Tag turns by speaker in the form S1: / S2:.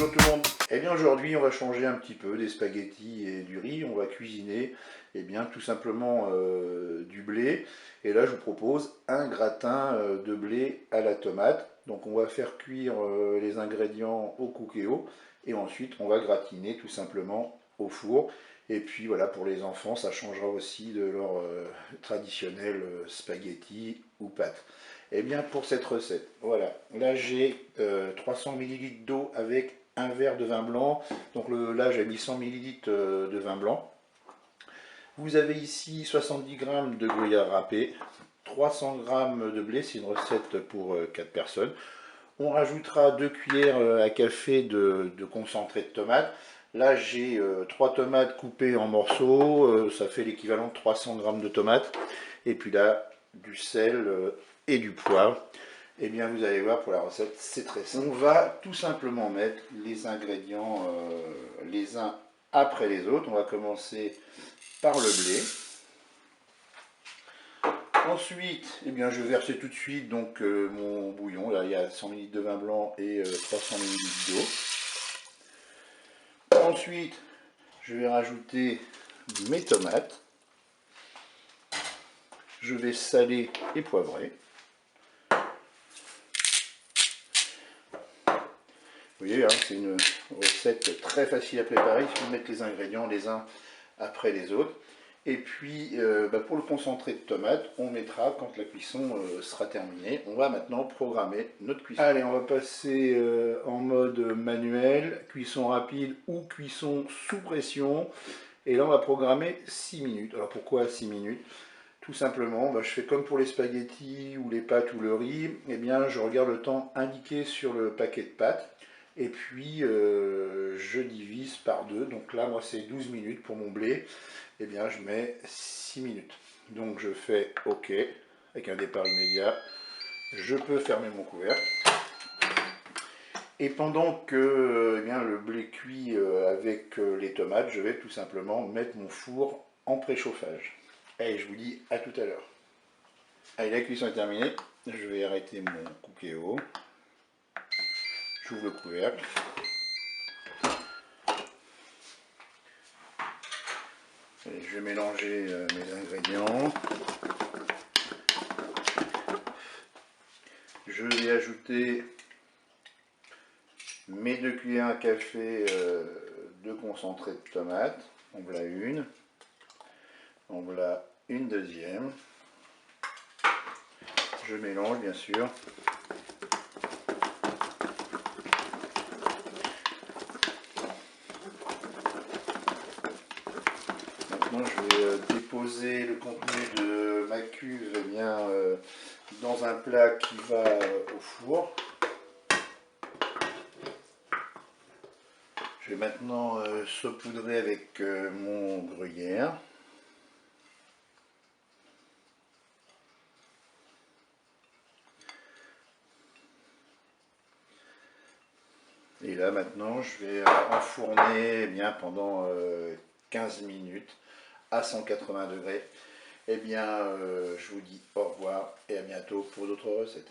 S1: Bonjour tout le monde. Eh bien aujourd'hui on va changer un petit peu des spaghettis et du riz. On va cuisiner tout simplement du blé. Et là je vous propose un gratin de blé à la tomate. Donc on va faire cuire les ingrédients au cookéo et ensuite on va gratiner tout simplement au four. Et puis voilà, pour les enfants ça changera aussi de leur traditionnel spaghetti ou pâtes. Et bien pour cette recette, voilà, là j'ai 300 ml d'eau avec un verre de vin blanc. Donc là j'ai mis 100 ml de vin blanc. Vous avez ici 70 g de gruyère râpé, 300 g de blé, c'est une recette pour 4 personnes. On rajoutera 2 cuillères à café de concentré de tomate. Là j'ai 3 tomates coupées en morceaux, ça fait l'équivalent de 300 g de tomates. Et puis là, du sel et du poivre. Et bien vous allez voir, pour la recette, c'est très simple. On va tout simplement mettre les ingrédients les uns après les autres. On va commencer par le blé. Ensuite, je vais verser tout de suite donc, mon bouillon. Là, il y a 100 ml de vin blanc et 300 ml d'eau. Ensuite, je vais rajouter mes tomates. Je vais saler et poivrer. Vous voyez, hein, c'est une recette très facile à préparer. Il faut mettre les ingrédients les uns après les autres. Et puis, pour le concentré de tomate, on mettra quand la cuisson sera terminée. On va maintenant programmer notre cuisson. Allez, on va passer en mode manuel, cuisson rapide ou cuisson sous pression. Et là, on va programmer 6 minutes. Alors, pourquoi 6 minutes? Tout simplement, je fais comme pour les spaghettis ou les pâtes ou le riz. Eh bien, je regarde le temps indiqué sur le paquet de pâtes. Et puis, je divise par 2. Donc là, moi, c'est 12 minutes pour mon blé. Eh bien, je mets 6 minutes. Donc, je fais OK, avec un départ immédiat. Je peux fermer mon couvercle. Et pendant que le blé cuit avec les tomates, je vais tout simplement mettre mon four en préchauffage. Et je vous dis à tout à l'heure. Allez, la cuisson est terminée. Je vais arrêter mon cookéo. J'ouvre le couvercle. Et je vais mélanger mes ingrédients. Je vais ajouter mes 2 cuillères à café de concentré de tomate. En voilà une. En voilà une deuxième. Je mélange bien sûr. Maintenant je vais déposer le contenu de ma cuve dans un plat qui va au four. Je vais maintenant saupoudrer avec mon gruyère. Et là maintenant je vais enfourner pendant 15 minutes à 180 degrés. Je vous dis au revoir et à bientôt pour d'autres recettes.